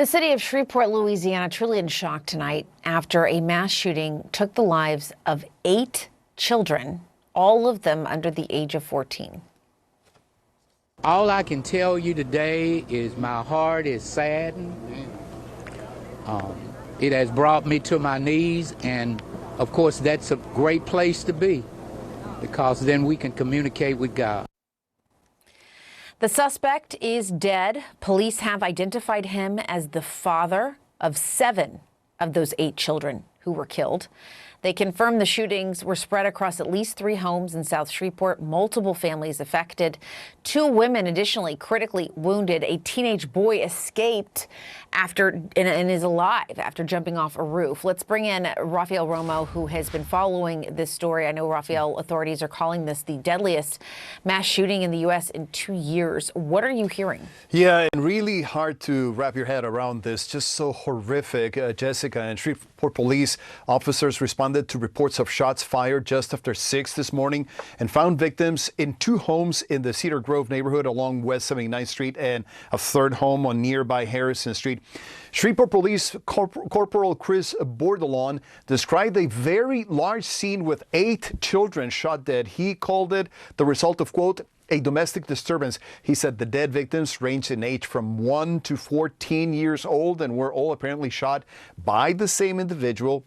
The city of Shreveport, Louisiana, truly in shock tonight after a mass shooting took the lives of 8 children, all of them under the age of 14. All I can tell you today is my heart is saddened. It has brought me to my knees, and of course that's a great place to be, because then we can communicate with God. The suspect is dead. Police have identified him as the father of 7 of those 8 children who were killed. They confirmed the shootings were spread across at least 3 homes in South Shreveport, multiple families affected. 2 women additionally critically wounded. A teenage boy escaped and is alive after jumping off a roof. Let's bring in Rafael Romo, who has been following this story. I know, Rafael, authorities are calling this the deadliest mass shooting in the U.S. in 2 years. What are you hearing? Yeah, and really hard to wrap your head around this. Just so horrific. Jessica, and Shreveport police officers responded to reports of shots fired just after 6 this morning and found victims in 2 homes in the Cedar Grove neighborhood along West 79th Street and a 3rd home on nearby Harrison Street. Shreveport Police Corporal Chris Bordelon described a very large scene with 8 children shot dead. He called it the result of, quote, a domestic disturbance. He said the dead victims ranged in age from 1 to 14 years old and were all apparently shot by the same individual,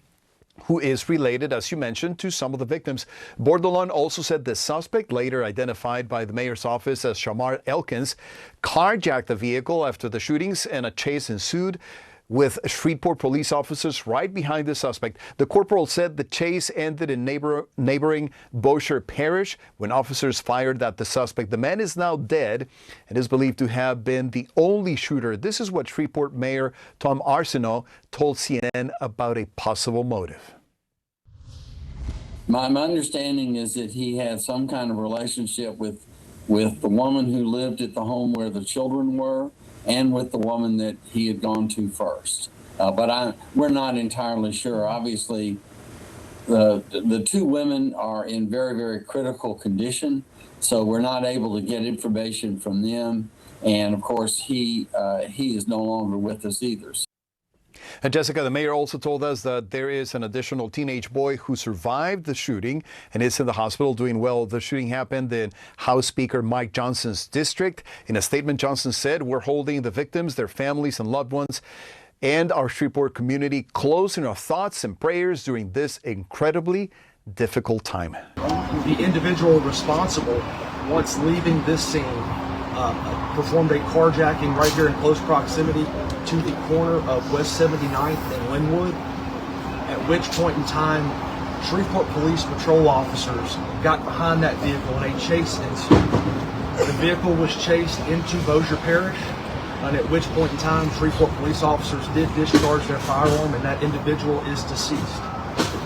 who is related, as you mentioned, to some of the victims. Bordelon also said the suspect, later identified by the mayor's office as Shamar Elkins, carjacked the vehicle after the shootings, and a chase ensued with Shreveport police officers right behind the suspect. The corporal said the chase ended in neighboring Bossier Parish when officers fired at the suspect. The man is now dead and is believed to have been the only shooter. This is what Shreveport Mayor Tom Arsenault told CNN about a possible motive. My understanding is that he had some kind of relationship with the woman who lived at the home where the children were, and with the woman that he had gone to first. But we're not entirely sure. Obviously, the 2 women are in very, very critical condition, so we're not able to get information from them. And of course, he is no longer with us either. And Jessica, the mayor also told us that there is an additional teenage boy who survived the shooting and is in the hospital doing well. The shooting happened in House Speaker Mike Johnson's district. In a statement, Johnson said, "We're holding the victims, their families and loved ones, and our Shreveport community close in our thoughts and prayers during this incredibly difficult time." The individual responsible, once leaving this scene, performed a carjacking right here in close proximity to the corner of West 79th and Linwood, at which point in time Shreveport Police patrol officers got behind that vehicle and a chase ensued. The vehicle was chased into Bossier Parish, and at which point in time Shreveport police officers did discharge their firearm, and that individual is deceased.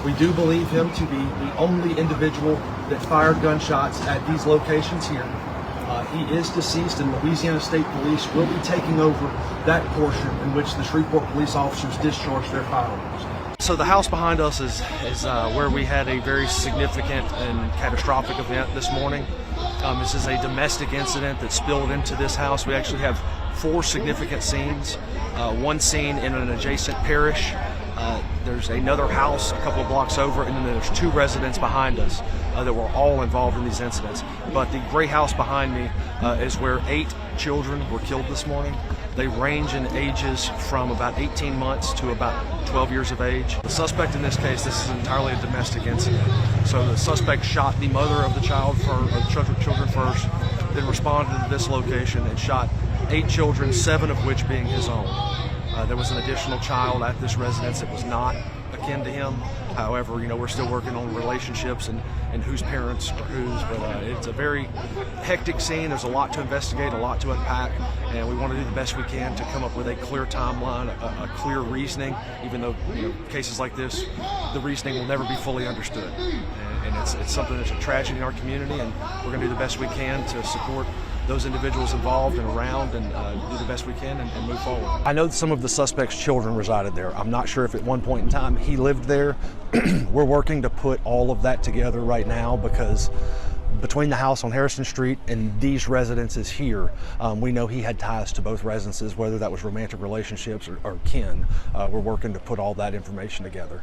We do believe him to be the only individual that fired gunshots at these locations here. He is deceased, and Louisiana State Police will be taking over that portion in which the Shreveport police officers discharged their firearms. So the house behind us is where we had a very significant and catastrophic event this morning. This is a domestic incident that spilled into this house. We actually have 4 significant scenes. One scene in an adjacent parish. There's another house a couple of blocks over, and then there's 2 residents behind us that were all involved in these incidents. But the gray house behind me is where 8 children were killed this morning. They range in ages from about 18 months to about 12 years of age. The suspect in this case, this is entirely a domestic incident. So the suspect shot the mother of the children first, then responded to this location and shot 8 children, 7 of which being his own. There was an additional child at this residence that was not akin to him. However, we're still working on relationships and whose parents are whose, but it's a very hectic scene. There's a lot to investigate, a lot to unpack, and we want to do the best we can to come up with a clear timeline, a clear reasoning, even though cases like this, the reasoning will never be fully understood. And it's something that's a tragedy in our community, and we're going to do the best we can to support those individuals involved and around, and do the best we can and move forward. I know some of the suspect's children resided there. I'm not sure if at one point in time he lived there. We're working to put all of that together right now, because between the house on Harrison Street and these residences here, we know he had ties to both residences, whether that was romantic relationships or kin. We're working to put all that information together.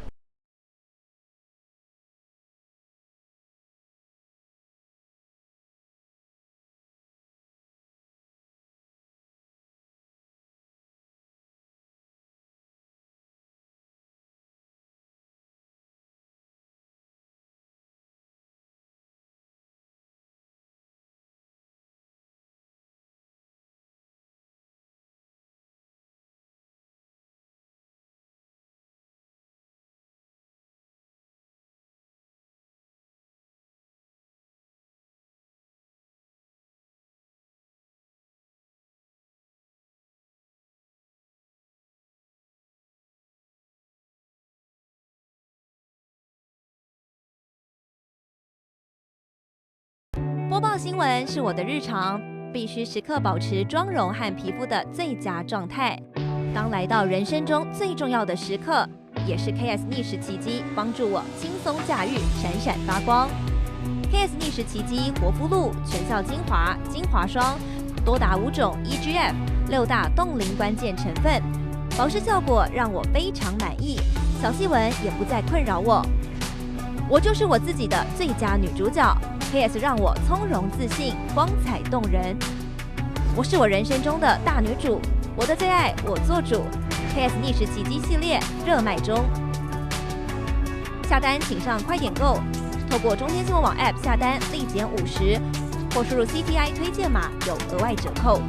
播报新闻是我的日常，必须时刻保持妆容和皮肤的最佳状态。当来到人生中最重要的时刻，也是 KS 逆时奇迹帮助我轻松驾驭，闪闪发光。KS 逆时奇迹活肤露全效精华、精华霜，多达5种 EGF 6大冻龄关键成分，保湿效果让我非常满意，小细纹也不再困扰我。我就是我自己的最佳女主角。KS 让我从容自信，光彩动人。我是我人生中的大女主，我的最爱我做主。KS 逆时奇迹系列热卖中，下单请上快点购，透过中天新闻网 App 下单立减50，或输入 CTI 推荐码有额外折扣。